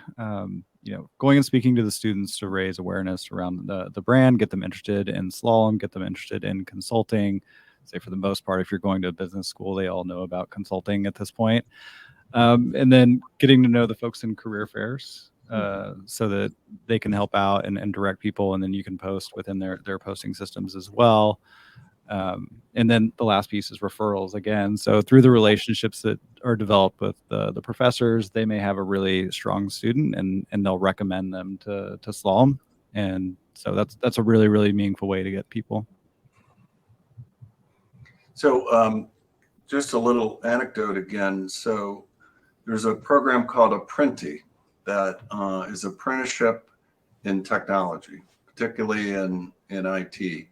going and speaking to the students to raise awareness around the brand, get them interested in slalom, get them interested in consulting. Say for the most part, if you're going to a business school, they all know about consulting at this point. And then getting to know the folks in career fairs so that they can help out and direct people, and then you can post within their posting systems as well. And then the last piece is referrals again. So through the relationships that are developed with the professors, they may have a really strong student and they'll recommend them to slalom. And so that's a really, really meaningful way to get people. So just a little anecdote again. So there's a program called Apprenti that is apprenticeship in technology, particularly in IT.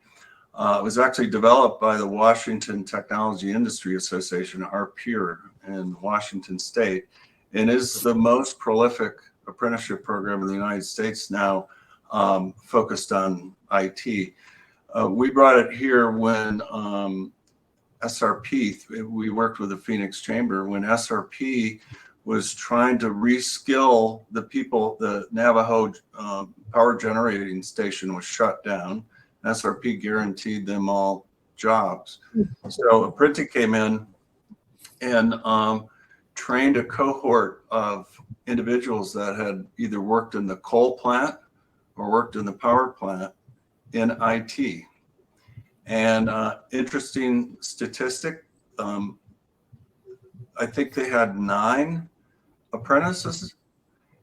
It was actually developed by the Washington Technology Industry Association, our peer in Washington State, and is the most prolific apprenticeship program in the United States now, focused on IT. We brought it here when SRP, we worked with the Phoenix Chamber, when SRP was trying to reskill the people. The Navajo power generating station was shut down. SRP guaranteed them all jobs. So Apprenti came in and trained a cohort of individuals that had either worked in the coal plant or worked in the power plant in IT. And interesting statistic, I think they had 9 apprentices,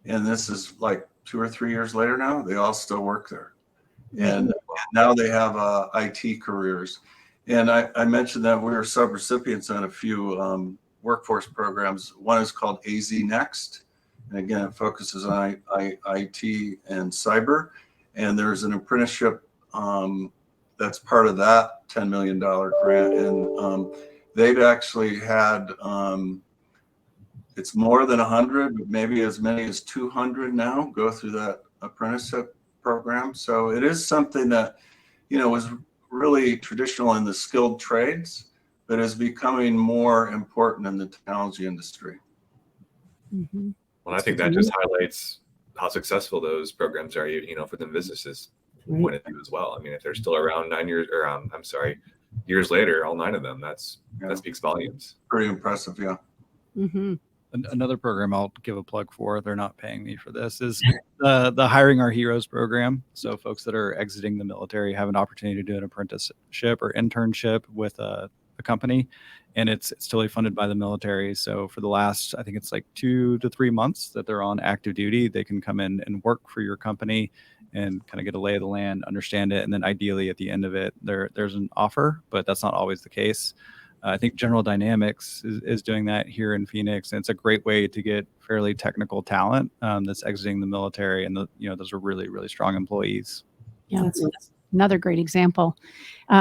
and this is like 2 or 3 years later now, they all still work there. And now they have IT careers. And I mentioned that we were sub-recipients on a few workforce programs. One is called AZ Next. And again, it focuses on IT and cyber. And there's an apprenticeship that's part of that $10 million grant. And they've actually had, it's more than 100, but maybe as many as 200 now go through that apprenticeship program. So it is something that, was really traditional in the skilled trades, but is becoming more important in the technology industry. Mm-hmm. Well, I think that just highlights how successful those programs are, for the businesses point of view as well. I mean, if they're still around 9 years, or years later, all 9 of them, that speaks volumes. Pretty impressive, yeah. Mm-hmm. Another program I'll give a plug for, they're not paying me for this, is the Hiring Our Heroes program. So folks that are exiting the military have an opportunity to do an apprenticeship or internship with a company, and it's totally funded by the military. So for the last, I think it's like 2 to 3 months that they're on active duty, they can come in and work for your company and kind of get a lay of the land, understand it, and then ideally at the end of it, there's an offer, but that's not always the case. I think General Dynamics is doing that here in Phoenix, and it's a great way to get fairly technical talent that's exiting the military, and those are really, really strong employees. Yeah, another great example,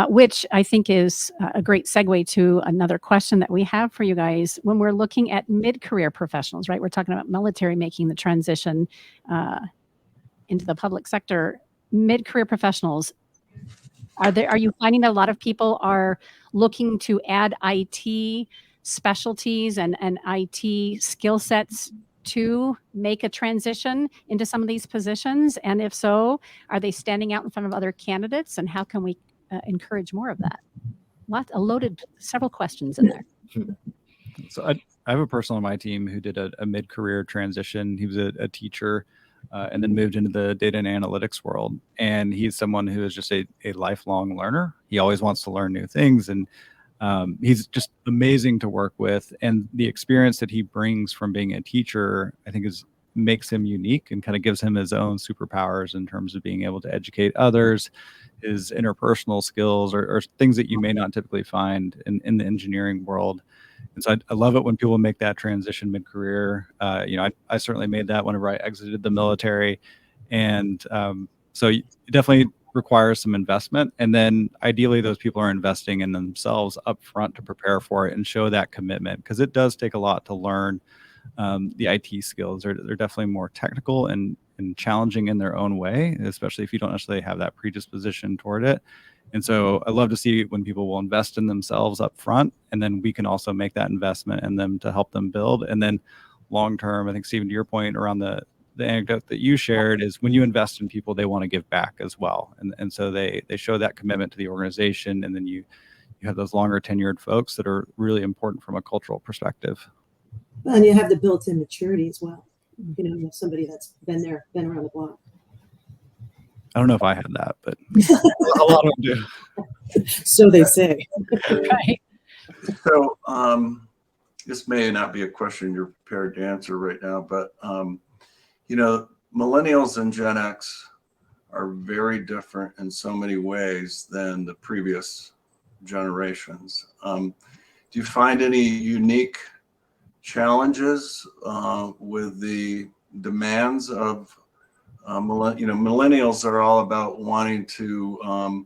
which I think is a great segue to another question that we have for you guys. When we're looking at mid-career professionals, right? We're talking about military making the transition into the public sector. Mid-career professionals, are you finding that a lot of people are looking to add IT specialties and IT skill sets to make a transition into some of these positions? And if so, are they standing out in front of other candidates? And how can we encourage more of that? Several questions in there. So I have a person on my team who did a mid-career transition. He was a teacher and then moved into the data and analytics world. And he's someone who is just a lifelong learner. He always wants to learn new things. And he's just amazing to work with. And the experience that he brings from being a teacher, I think makes him unique and kind of gives him his own superpowers in terms of being able to educate others, his interpersonal skills or things that you may not typically find in the engineering world. And so I love it when people make that transition mid-career. I certainly made that whenever I exited the military. And so it definitely requires some investment. And then ideally those people are investing in themselves up front to prepare for it and show that commitment, because it does take a lot to learn the IT skills. They're definitely more technical and challenging in their own way, especially if you don't necessarily have that predisposition toward it. And so I love to see when people will invest in themselves up front, and then we can also make that investment in them to help them build. And then long term, I think, Stephen, to your point around the anecdote that you shared, is when you invest in people, they want to give back as well. And so they show that commitment to the organization, and then you have those longer tenured folks that are really important from a cultural perspective. And you have the built-in maturity as well. You have somebody that's been around the block. I don't know if I had that, but a lot of them do. So they say. Right. So this may not be a question you're prepared to answer right now, but millennials and Gen X are very different in so many ways than the previous generations. Do you find any unique challenges with the demands of millennials are all about wanting to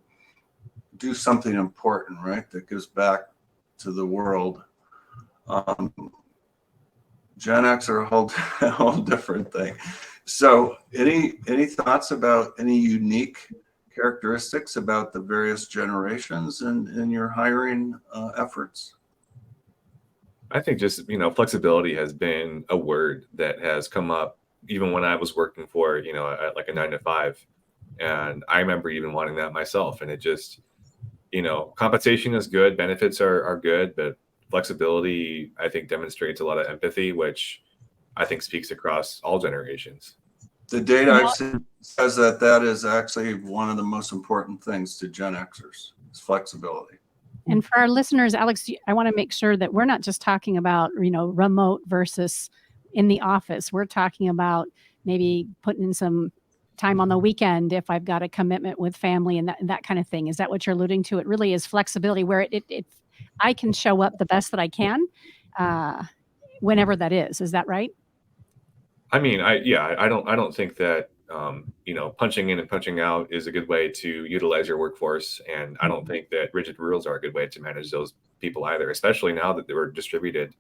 do something important, right? That gives back to the world. Gen X are a whole different thing. So any thoughts about any unique characteristics about the various generations in your hiring efforts? I think just, flexibility has been a word that has come up even when I was working for, like a 9 to 5. And I remember even wanting that myself. And it just, compensation is good, benefits are good, but flexibility, I think, demonstrates a lot of empathy, which I think speaks across all generations. The data I've seen says that is actually one of the most important things to Gen Xers is flexibility. And for our listeners, Alex, I want to make sure that we're not just talking about, remote versus in the office. We're talking about maybe putting in some time on the weekend if I've got a commitment with family and that kind of thing. Is that what you're alluding to? It really is flexibility where I can show up the best that I can whenever that is. Is that right? I mean, I don't think that punching in and punching out is a good way to utilize your workforce, and I don't think that rigid rules are a good way to manage those people either, especially now that they were distributed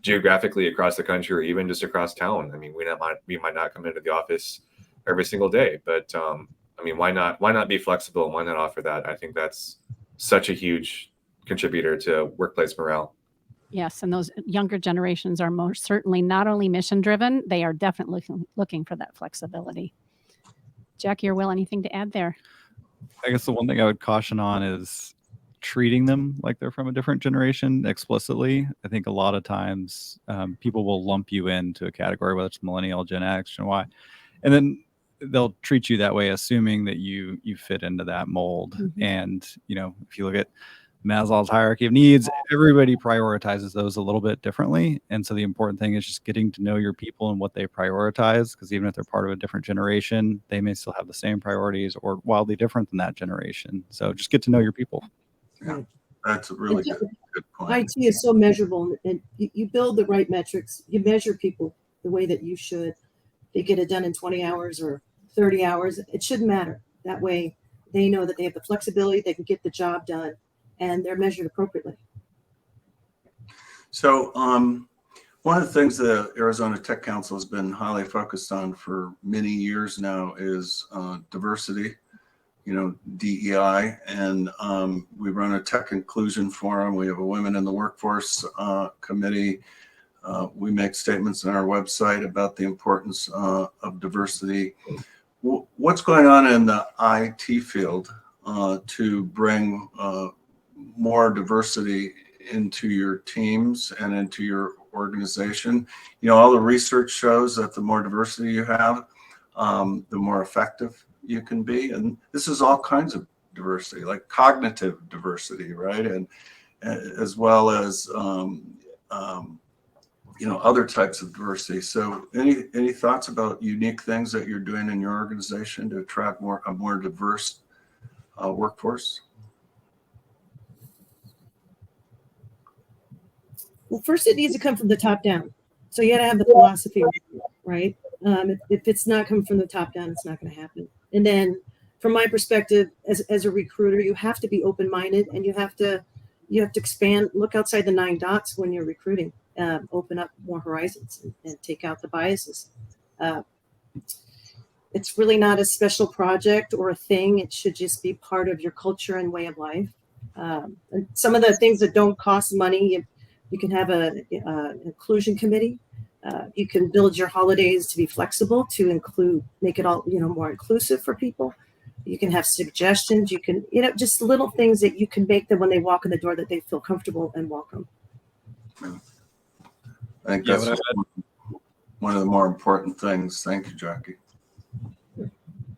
geographically across the country or even just across town. I mean, we might not come into the office every single day, but I mean, why not be flexible and why not offer that? I think that's such a huge contributor to workplace morale. Yes, and those younger generations are most certainly not only mission driven, they are definitely looking for that flexibility. Jackie or Will, anything to add there? I guess the one thing I would caution on is treating them like they're from a different generation explicitly. I think a lot of times people will lump you into a category, whether it's millennial, Gen X, Gen Y, and then they'll treat you that way, assuming that you fit into that mold. Mm-hmm. And, if you look at Maslow's hierarchy of needs, everybody prioritizes those a little bit differently. And so the important thing is just getting to know your people and what they prioritize, because even if they're part of a different generation, they may still have the same priorities or wildly different than that generation. So just get to know your people. Yeah, that's a really good point. IT is so measurable, and you build the right metrics. You measure people the way that you should. They get it done in 20 hours or 30 hours. It shouldn't matter. That way they know that they have the flexibility, they can get the job done, and they're measured appropriately. So one of the things the Arizona Tech Council has been highly focused on for many years now is diversity, DEI, and we run a tech inclusion forum. We have a Women in the Workforce committee. We make statements on our website about the importance of diversity. What's going on in the IT field to bring more diversity into your teams and into your organization? All the research shows that the more diversity you have, the more effective you can be. And this is all kinds of diversity, like cognitive diversity, right? And as well as other types of diversity. So any thoughts about unique things that you're doing in your organization to attract a more diverse workforce? Well, first it needs to come from the top down. So you got to have the philosophy, right? If it's not coming from the top down, it's not going to happen. And then from my perspective, as a recruiter, you have to be open-minded, and you have to expand, look outside the 9 dots when you're recruiting, open up more horizons and take out the biases. It's really not a special project or a thing. It should just be part of your culture and way of life. And some of the things that don't cost money, you can have an inclusion committee. You can build your holidays to be flexible to make it all, more inclusive for people. You can have suggestions. You can, just little things that you can make them when they walk in the door that they feel comfortable and welcome. I think that's one of the more important things. Thank you, Jackie.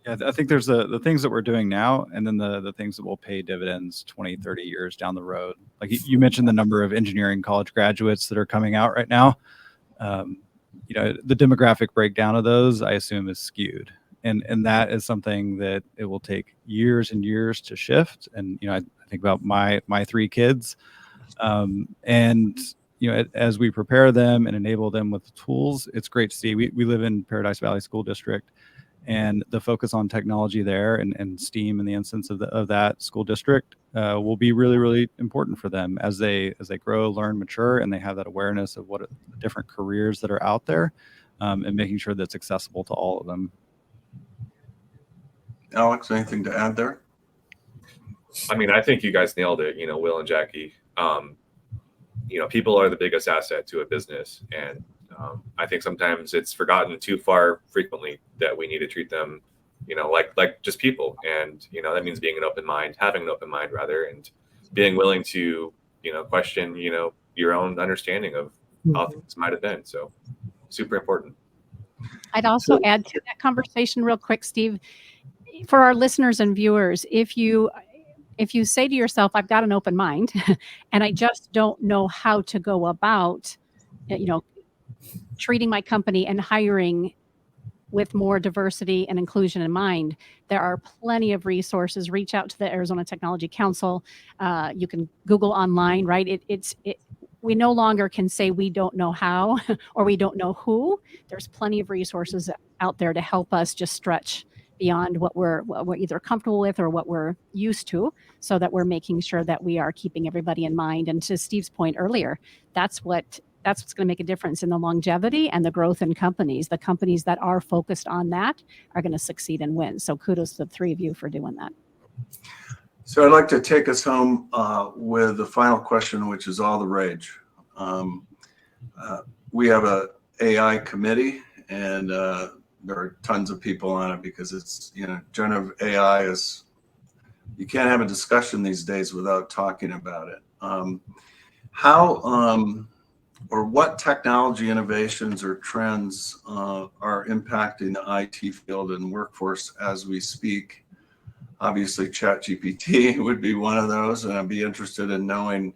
Yeah, I think there's the things that we're doing now, and then the things that will pay dividends 20, 30 years down the road. Like you mentioned the number of engineering college graduates that are coming out right now. The demographic breakdown of those, I assume, is skewed. And that is something that it will take years and years to shift. And, I think about my 3 kids. As we prepare them and enable them with the tools, it's great to see. We live in Paradise Valley School District, and the focus on technology there and STEAM in the instance of that school district will be really, really important for them as they grow, learn, mature, and they have that awareness of what the different careers that are out there, and making sure that's accessible to all of them. Alex, anything to add there? I mean, I think you guys nailed it, Will and Jackie. People are the biggest asset to a business. And I think sometimes it's forgotten too far frequently that we need to treat them like just people. And, that means being having an open mind rather, and being willing to, question, your own understanding of how things might have been. So super important. I'd also add to that conversation real quick, Steve, for our listeners and viewers, if you say to yourself, I've got an open mind and I just don't know how to go about, treating my company and hiring with more diversity and inclusion in mind, there are plenty of resources. Reach out to the Arizona Technology Council. You can Google online, right? We no longer can say we don't know how or we don't know who. There's plenty of resources out there to help us just stretch beyond what we're either comfortable with or what we're used to, so that we're making sure that we are keeping everybody in mind. And to Steve's point earlier, that's what's going to make a difference in the longevity and the growth in companies. The companies that are focused on that are going to succeed and win. So kudos to the three of you for doing that. So I'd like to take us home with the final question, which is all the rage. We have a AI committee, and there are tons of people on it because it's, generative AI is, you can't have a discussion these days without talking about it. What technology innovations or trends are impacting the IT field and workforce as we speak? Obviously, ChatGPT would be one of those, and I'd be interested in knowing,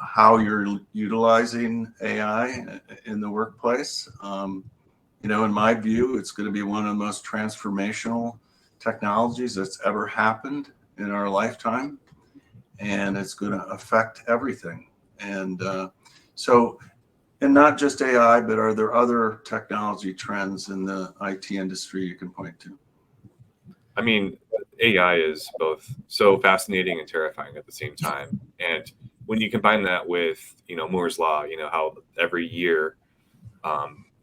how you're utilizing AI in the workplace. In my view, it's going to be one of the most transformational technologies that's ever happened in our lifetime, and it's going to affect everything. And not just AI, but are there other technology trends in the IT industry you can point to? I mean, AI is both so fascinating and terrifying at the same time. And when you combine that with, Moore's Law, how every year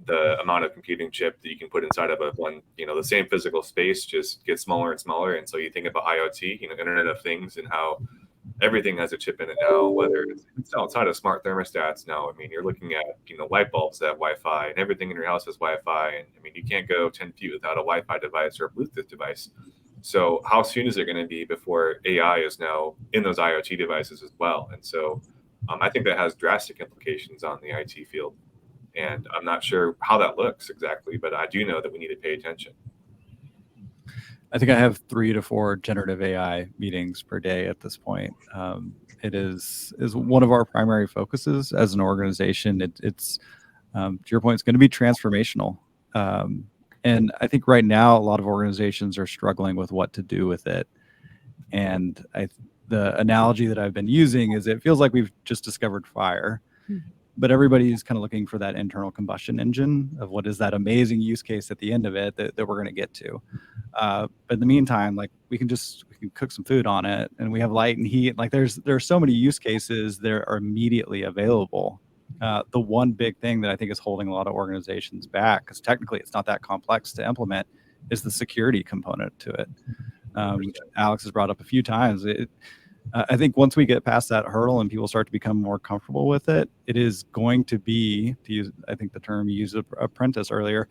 the amount of computing chip that you can put inside of the same physical space just gets smaller and smaller. And so you think about IoT, Internet of Things, and how everything has a chip in it now, whether it's outside of smart thermostats now. I mean, you're looking at, light bulbs that have Wi-Fi, and everything in your house has Wi-Fi. And I mean, you can't go 10 feet without a Wi-Fi device or a Bluetooth device. So how soon is it going to be before AI is now in those IoT devices as well? And so I think that has drastic implications on the IT field. And I'm not sure how that looks exactly, but I do know that we need to pay attention. I think I have 3 to 4 generative AI meetings per day at this point. It is one of our primary focuses as an organization. It's to your point, it's going to be transformational. And I think right now, a lot of organizations are struggling with what to do with it. And the analogy that I've been using is it feels like we've just discovered fire, but everybody's kind of looking for that internal combustion engine of what is that amazing use case at the end of it that we're going to get to. But in the meantime, like we can cook some food on it, and we have light and heat. Like there are so many use cases that are immediately available. The one big thing that I think is holding a lot of organizations back, because technically it's not that complex to implement, is the security component to it, which Alex has brought up a few times. I think once we get past that hurdle and people start to become more comfortable with it, it is going to be, to use, I think the term you used, apprentice earlier,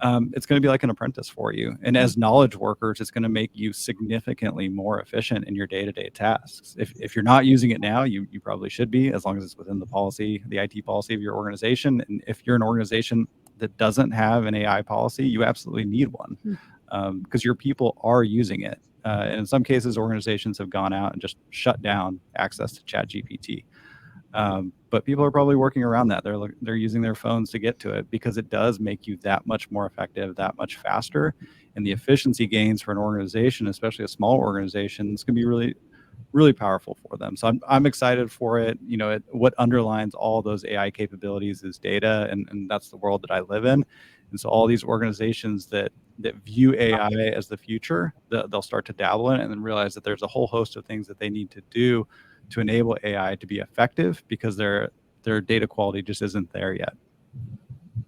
it's going to be like an apprentice for you. And as knowledge workers, it's going to make you significantly more efficient in your day-to-day tasks. If you're not using it now, you probably should be, as long as it's within the policy, the IT policy of your organization. And if you're an organization that doesn't have an AI policy, you absolutely need one, because your people are using it. And in some cases, organizations have gone out and just shut down access to ChatGPT. But people are probably working around that. They're using their phones to get to it because it does make you that much more effective, that much faster. And the efficiency gains for an organization, especially a small organization, is going to be really, really powerful for them. So I'm excited for it. What underlines all those AI capabilities is data, and that's the world that I live in. And so all these organizations that view AI as the future, they'll start to dabble in it and then realize that there's a whole host of things that they need to do to enable AI to be effective, because their data quality just isn't there yet.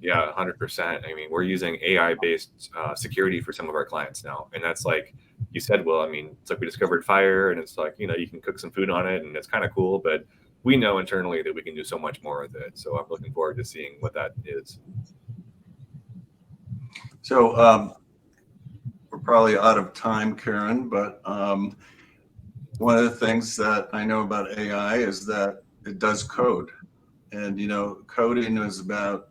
Yeah, 100%. I mean, we're using AI-based security for some of our clients now. And that's like you said, Will, I mean, it's like we discovered fire, and it's like, you can cook some food on it, and it's kind of cool, but we know internally that we can do so much more with it. So I'm looking forward to seeing what that is. So probably out of time, Karen, but one of the things that I know about AI is that it does code. And, coding is about,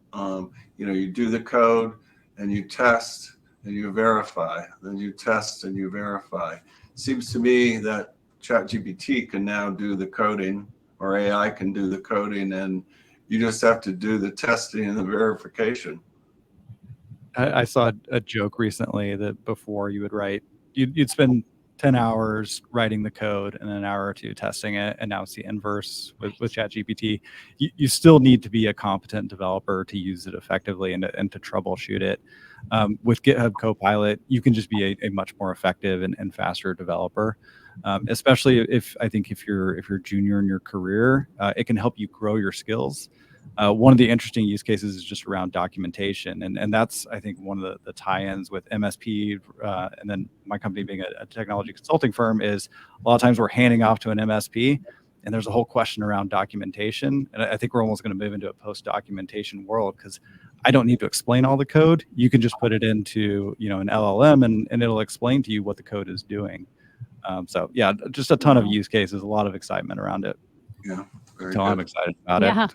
you do the code and you test and you verify, then you test and you verify. Seems to me that ChatGPT can now do the coding, or AI can do the coding, and you just have to do the testing and the verification. I saw a joke recently that before you would write, you'd spend 10 hours writing the code and an hour or two testing it, and now it's the inverse with ChatGPT. You still need to be a competent developer to use it effectively and to troubleshoot it. With GitHub Copilot, you can just be a much more effective and faster developer. Especially if you're junior in your career, it can help you grow your skills. One of the interesting use cases is just around documentation, and that's, I think, one of the tie-ins with MSP, and then my company being a technology consulting firm, is a lot of times we're handing off to an MSP, and there's a whole question around documentation, and I think we're almost going to move into a post-documentation world, because I don't need to explain all the code. You can just put it into an LLM, and it'll explain to you what the code is doing. So yeah, just a ton of use cases, a lot of excitement around it. Yeah, very So good. I'm excited about Yeah. it.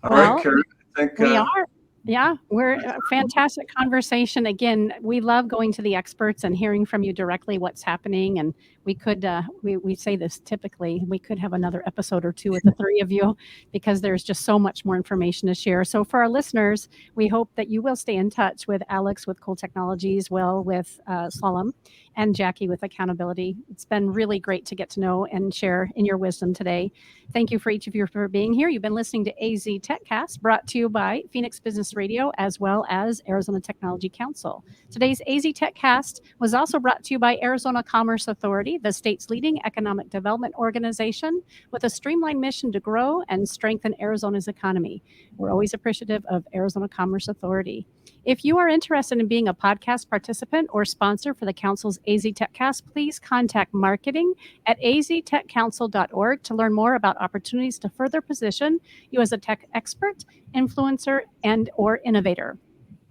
All Well, right, Karen, I think We are. Yeah, we're a fantastic conversation. Again, we love going to the experts and hearing from you directly what's happening. And we could, we say this typically, we could have another episode or two with the three of you, because there's just so much more information to share. So for our listeners, we hope that you will stay in touch with Alex with Cool Technologies, Will with Slalom, and Jackie with Accountability. It's been really great to get to know and share in your wisdom today. Thank you for each of you for being here. You've been listening to AZ TechCast, brought to you by Phoenix Business Radio, as well as Arizona Technology Council. Today's AZ TechCast was also brought to you by Arizona Commerce Authority, the state's leading economic development organization with a streamlined mission to grow and strengthen Arizona's economy. We're always appreciative of Arizona Commerce Authority. If you are interested in being a podcast participant or sponsor for the Council's AZ TechCast, please contact marketing at aztechcouncil.org to learn more about opportunities to further position you as a tech expert, influencer, and or innovator.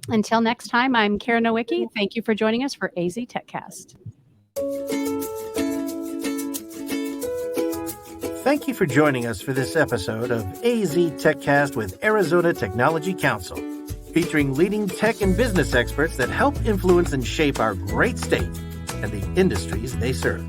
Until next time, I'm Karen Nowicki. Thank you for joining us for AZ TechCast. Thank you for joining us for this episode of AZ TechCast with Arizona Technology Council, featuring leading tech and business experts that help influence and shape our great state and the industries they serve.